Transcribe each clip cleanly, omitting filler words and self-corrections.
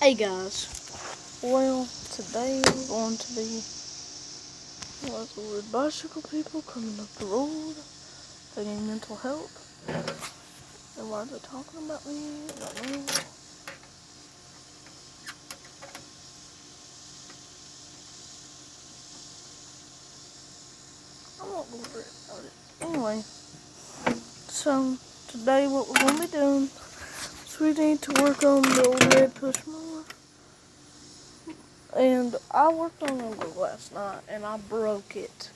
Hey guys, well today we're going to be with bicycle people coming up the road, they need mental help, and why are they talking about me? I don't know. I won't go worry about it. Anyway, so today what we're going to be doing is we need to work on the old red push mower. And I worked on it last night and I broke it.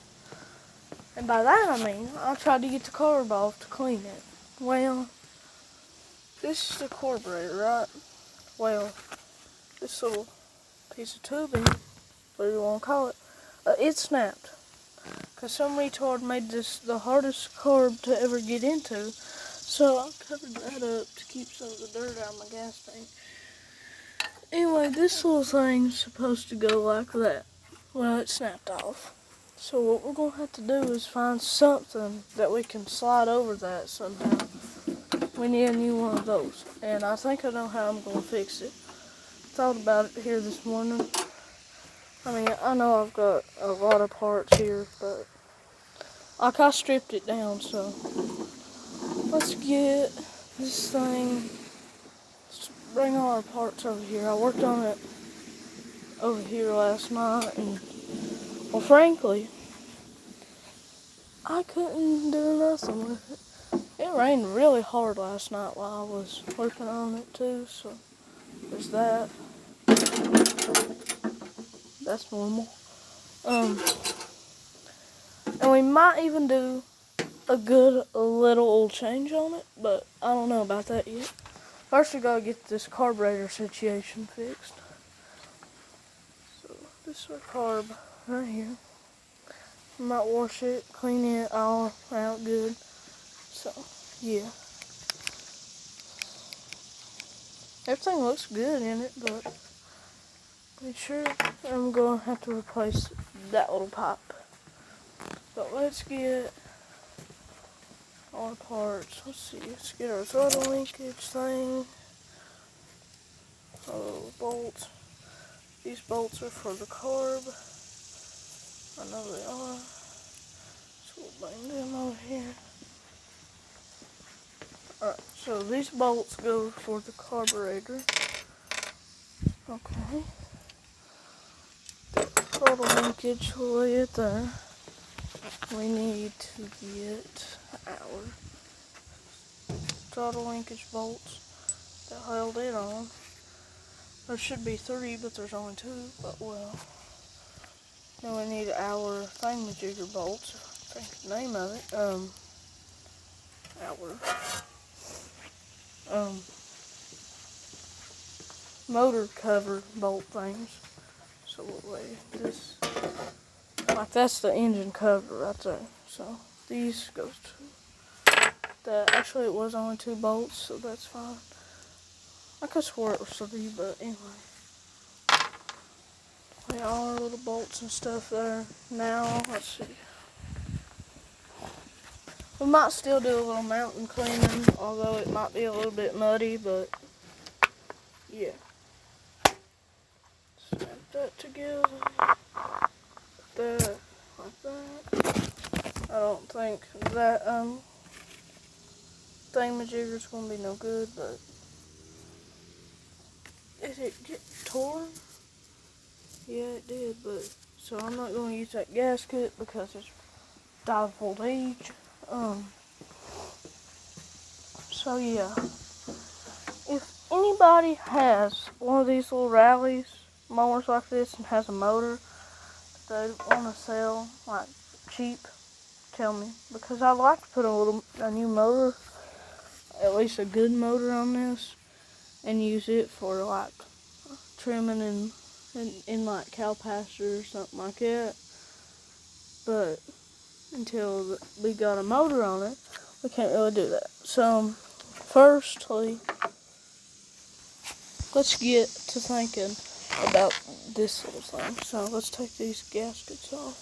And by that I mean I tried to get the carb off to clean it. Well, this is the carburetor, right? Well, this little piece of tubing, whatever you want to call it, it snapped. Because some retard made this the hardest carb to ever get into. So I covered that up to keep some of the dirt out of my gas tank. Anyway, this little thing's supposed to go like that. Well, it snapped off. So what we're going to have to do is find something that we can slide over that somehow. We need a new one of those. And I think I know how I'm going to fix it. Thought about it here this morning. I mean, I know I've got a lot of parts here, but like I stripped it down, so let's get this thing. Let's bring all our parts over here. I worked on it over here last night, and well, frankly, I couldn't do nothing with it. It rained really hard last night while I was working on it too, so there's that. That's normal. And we might even do a good little oil change on it, but I don't know about that yet. First we gotta get this carburetor situation fixed. So this is our carb right here. I might wash it, clean it all out good. So yeah. Everything looks good in it, but be sure I'm gonna have to replace that little pipe. But let's get our parts. Let's see, let's get our throttle linkage thing. Our little bolts. These bolts are for the carb. I know they are. So we'll bring them over here. Alright, so these bolts go for the carburetor. Okay. Throttle linkage, we'll lay it there. We need to get our throttle linkage bolts that held it on. There should be 3, but there's only 2, but well. Then we need our thingamajigger bolts, I think the name of it. Our motor cover bolt things. So we'll lay this, like that's the engine cover right there. So these goes to that. Actually it was only 2 bolts, so that's fine. I could swear it was 3, but anyway. We all our little bolts and stuff there. Now, let's see. We might still do a little mountain cleaning, although it might be a little bit muddy, but yeah. Snap that together. Put that like that. I don't think that thingamajigger's gonna be no good, but did it get torn? Yeah, it did, but so I'm not gonna use that gasket because it's die voltage. So yeah, if anybody has one of these little rallies mowers like this and has a motor that they want to sell like cheap, tell me, because I'd like to put a new motor, at least a good motor on this, and use it for like trimming in like cow pasture or something like that. But until we got a motor on it, we can't really do that. So firstly, let's get to thinking about this little thing. So let's take these gaskets off.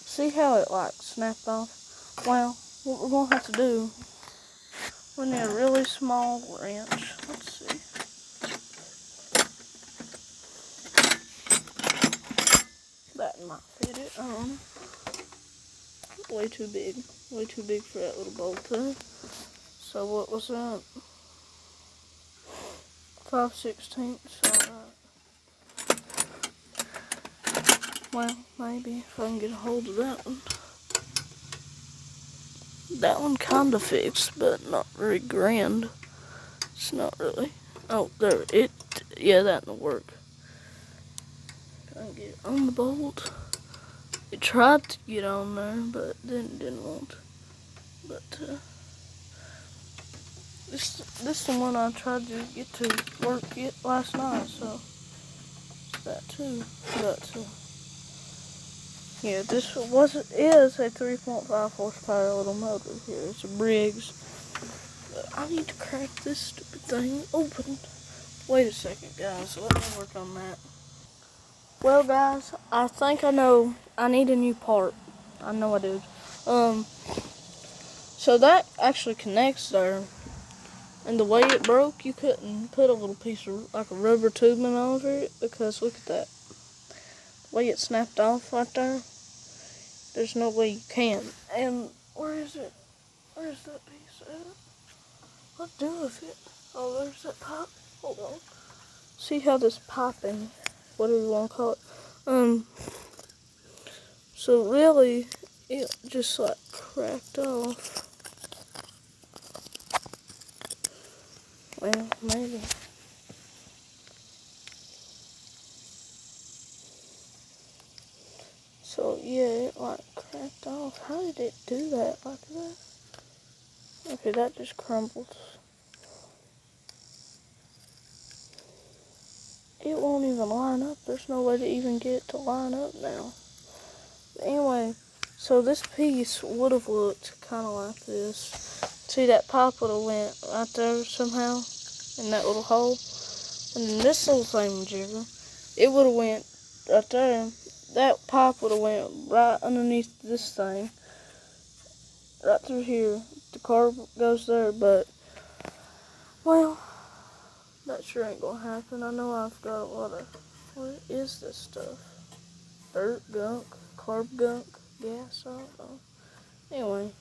See how it like snapped off? Well, what we're gonna have to do, we need a really small wrench. Let's see. might fit it. I don't know. Way too big. Way too big for that little bolt there. So what was that? 5/16. Alright. Well, maybe if I can get a hold of that one. That one kind of fixed, but not very grand. It's not really. Oh, there. Yeah, that'll work. Try and get it on the bolt. It tried to get on there, but then didn't want. But this is the one I tried to get to work last night, so that too. But yeah, this is a 3.5 horsepower little motor here. It's a Briggs. But I need to crack this stupid thing open. Wait a second, guys. Let me work on that. Well, guys, I think I know. I need a new part. I know I do. So that actually connects there. And the way it broke, you couldn't put a little piece of, like a rubber tubing over it, because look at that. The way it snapped off right there, there's no way you can. And where is it? Where's that piece at? What do with it? Oh, there's that pipe. Hold on. See how this piping, whatever you want to call it. So really, it just like cracked off. Well, maybe. So yeah, it like cracked off. How did it do that like that? Okay, that just crumbled. It won't even line up. There's no way to even get it to line up now. But anyway, so this piece would have looked kind of like this. See, that pipe would have went right there somehow in that little hole. And then this little thing jigger, it would have went right there. That pipe would have went right underneath this thing. Right through here. The car goes there, but, well, that sure ain't gonna happen. I know I've got a lot of, what is this stuff? Dirt, gunk, carb gunk, gas, I don't know. Anyway,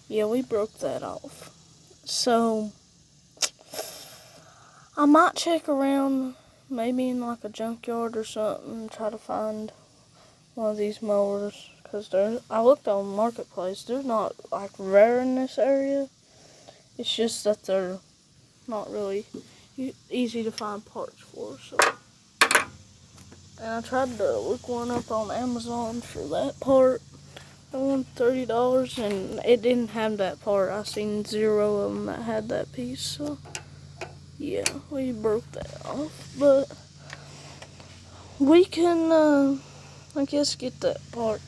yeah, we broke that off. So, I might check around, maybe in like a junkyard or something, and try to find one of these mowers. Because I looked on Marketplace, they're not like rare in this area. It's just that they're not really easy to find parts for. So, and I tried to look one up on Amazon for that part. I won $30 and it didn't have that part. I seen 0 of them that had that piece. So yeah, we broke that off. But we can, I guess, get that part.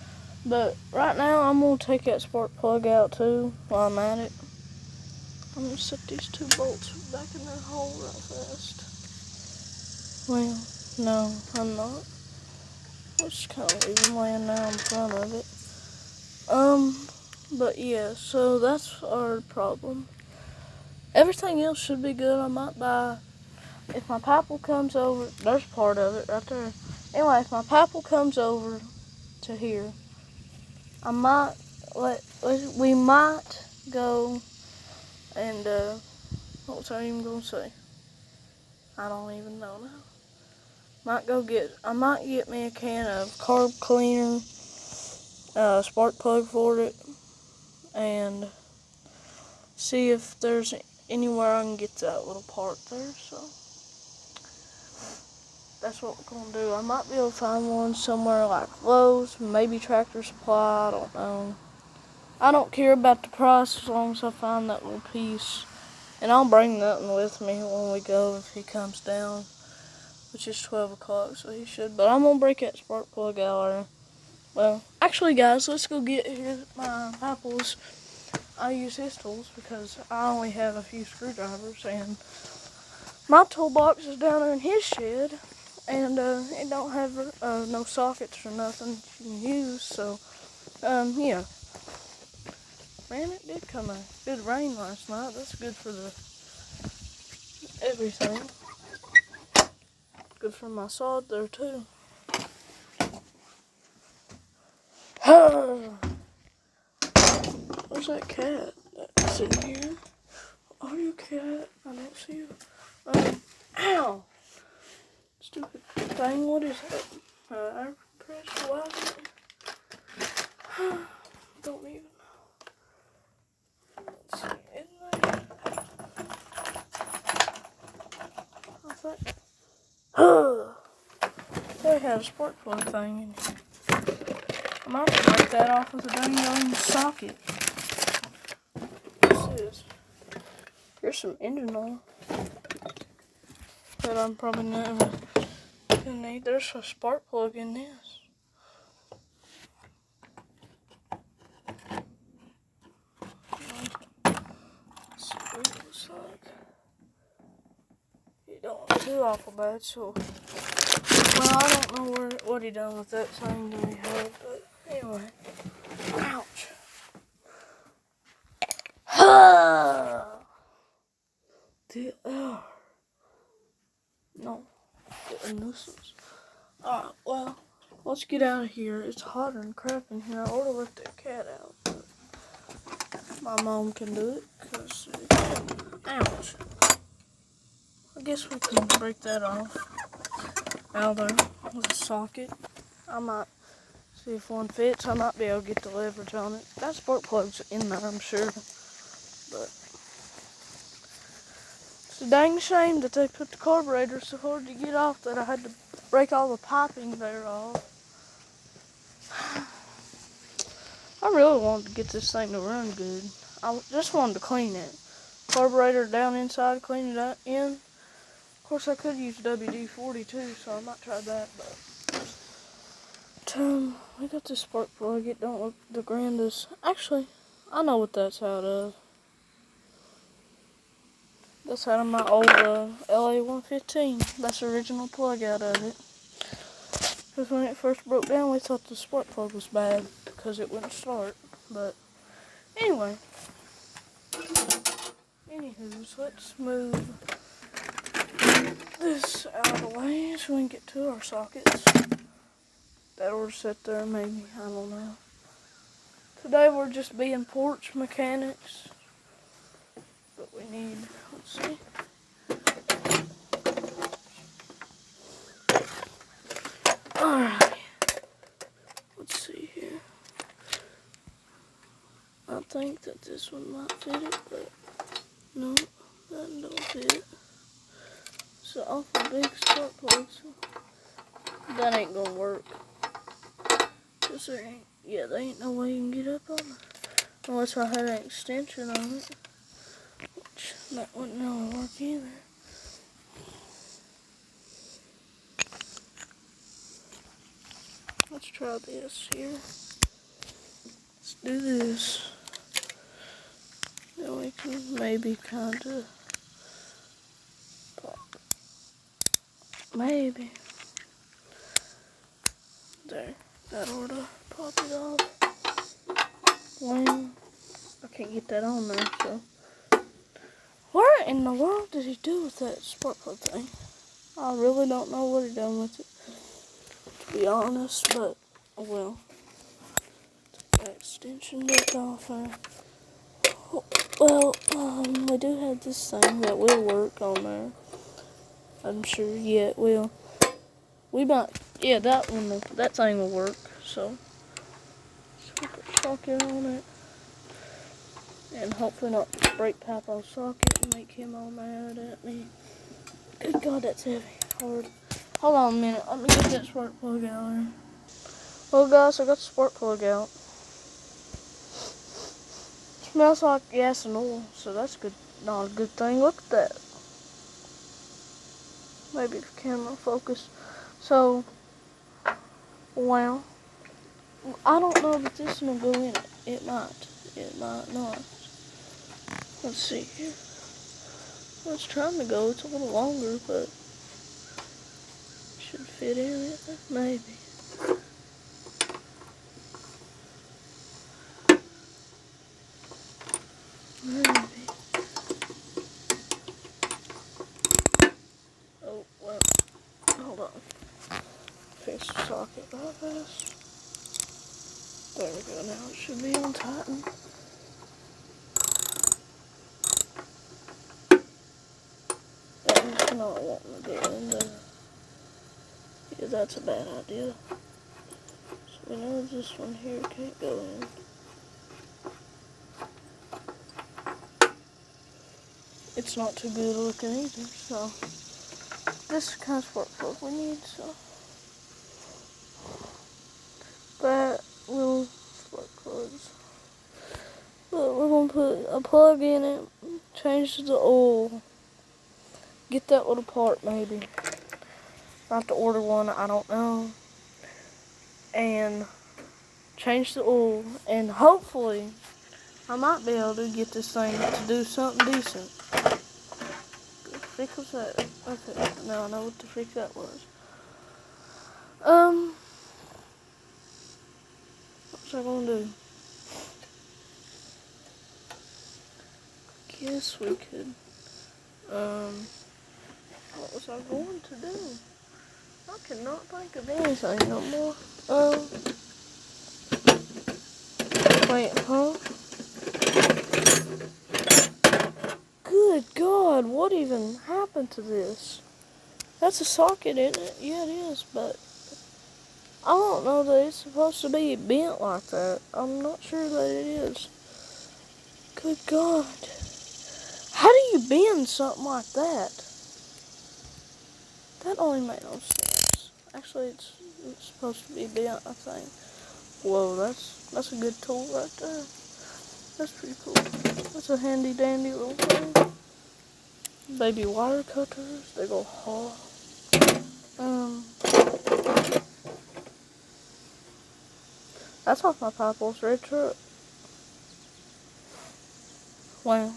But right now, I'm going to take that spark plug out too while I'm at it. I'm going to set these 2 bolts back in their hole real fast. Well, no, I'm not. I'll just kind of leave them laying there in front of it. But yeah, so that's our problem. Everything else should be good. I might buy, if my papal comes over, there's part of it right there. Anyway, if my papal comes over to here, I might we might go and, what was I even gonna say? I don't even know now. I might get me a can of carb cleaner, spark plug for it, and see if there's anywhere I can get that little part there. So that's what we're gonna do. I might be able to find one somewhere like Lowe's, maybe Tractor Supply, I don't know. I don't care about the price as long as I find that little piece. And I'll bring nothing with me when we go if he comes down, which is 12 o'clock, so he should. But I'm gonna break that spark plug out there. Well, actually, guys, let's go get my apples. I use his tools because I only have a few screwdrivers, and my toolbox is down there in his shed, and it don't have no sockets or nothing you can use. So, yeah. Man, it did come a good rain last night. That's good for everything. Good for my sod there too. that cat that's in here? Are you a cat? I don't see you. Ow! Stupid thing, what is that? I pressed Y. Don't even know. Let's see, in there. I think. They had a spark plug thing in here. I might have to break that off with a dang socket. What's this? Here's some engine oil that I'm probably never gonna need. There's a spark plug in this. Let's see what it looks like. It don't look too awful bad, so. Well, I don't know what he done with that thing that he had, but anyway. Ouch. No, what a nuisance. Alright, well, let's get out of here. It's hotter than crap in here. I ought to let that cat out, but my mom can do it, because, ouch. I guess we can break that off out there with a socket. I might see if one fits. I might be able to get the leverage on it. That spark plug's in there, I'm sure, but it's a dang shame that they put the carburetor so hard to get off that I had to break all the piping there off. I really wanted to get this thing to run good. I just wanted to clean it. Carburetor down inside, clean it up in. Of course, I could use WD-40 too, so I might try that. But we got this spark plug. It don't look the grandest. Actually, I know what that's out of. That's out of my old LA-115. That's the original plug out of it. Because when it first broke down, we thought the spark plug was bad because it wouldn't start. But anyway, anywho, let's move this out of the way so we can get to our sockets. That ought to sit there, maybe. I don't know. Today we're just being porch mechanics. But we need, let's see. Alright. Let's see here. I think that this one might fit it, but no, that don't fit. It's an awful big spark plug, so that ain't gonna work. Cause there ain't, there ain't no way you can get up on it. Unless I had an extension on it. Which, that wouldn't really work either. Let's try this here. Let's do this. Then we can maybe kind of pop. Maybe. There. That ought to pop it off. Well, I can't get that on there, so. What in the world did he do with that spark plug thing? I really don't know what he done with it, to be honest, but, well. Take that extension back off there. Well, we do have this thing that will work on there. I'm sure, yeah, it will. We might, yeah, that thing will work, so. Let's put the socket on it. And hopefully not break Papa's socket and make him all mad at me. Good God, that's heavy. Hard. Hold on a minute. Let me get that spark plug out here. Well, guys, I got the spark plug out. Smells like gas and oil, so that's good. Not a good thing. Look at that. Maybe the camera focus. So, well, I don't know that this one will go in it. It might. It might not. Let's see here. Well, it's trying to go. It's a little longer, but should fit in it. Maybe. Maybe. Oh, well. Hold on. Fix the socket like this. There we go. Now it should be on tighten. not wanting to go in there. Yeah, that's a bad idea. So we know this one here can't go in. It's not too good looking either, so this is kind of spark plug we need, so that will spark plugs. But we're gonna put a plug in it, change the oil, get that little part maybe. I have to order one, I don't know. And change the oil, and hopefully I might be able to get this thing to do something decent. What the frick was that? Okay, now I know what the frick that was. What's I gonna do? Guess we could, what was I going to do? I cannot think of anything no more. Wait, huh? Good God, what even happened to this? That's a socket, isn't it? Yeah, it is, but I don't know that it's supposed to be bent like that. I'm not sure that it is. Good God. How do you bend something like that? That only made no sense. Actually, it's supposed to be bent, I think. Whoa, that's a good tool right there. That's pretty cool. That's a handy dandy little thing. Baby wire cutters, they go hard. That's off my Papa's red truck. Wow.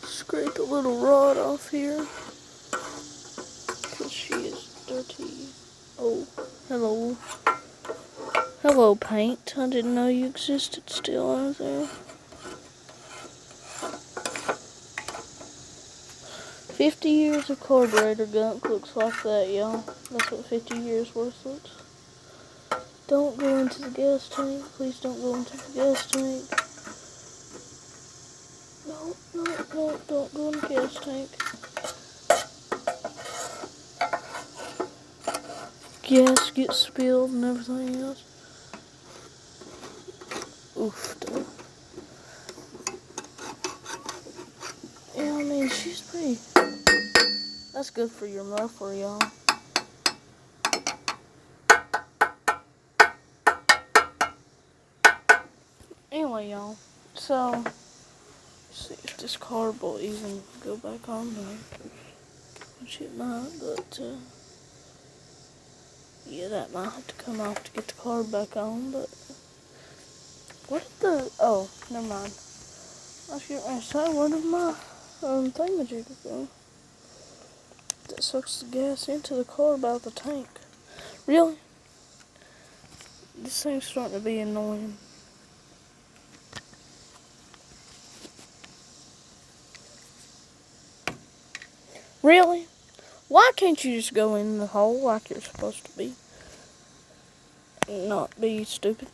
Scrape a little rod off here. Cause she is dirty. Oh, hello. Hello, paint. I didn't know you existed still out there. 50 years of carburetor gunk looks like that, y'all. That's what 50 years worth looks. Don't go into the gas tank. Please don't go into the gas tank. No, don't go in the gas tank. Gas gets spilled and everything else. Oof, dude. Yeah, I mean, she's pretty. That's good for your muffler, y'all. Anyway, y'all, so, let's see if this carb will even go back on there. Which it might, but, yeah, that might have to come off to get the carb back on, but, what did the, oh, never mind. I was getting ready to say, where did my, thingamajigger go? That sucks the gas into the carb out of the tank. Really? This thing's starting to be annoying. Really? Why can't you just go in the hole like you're supposed to be? Not be stupid.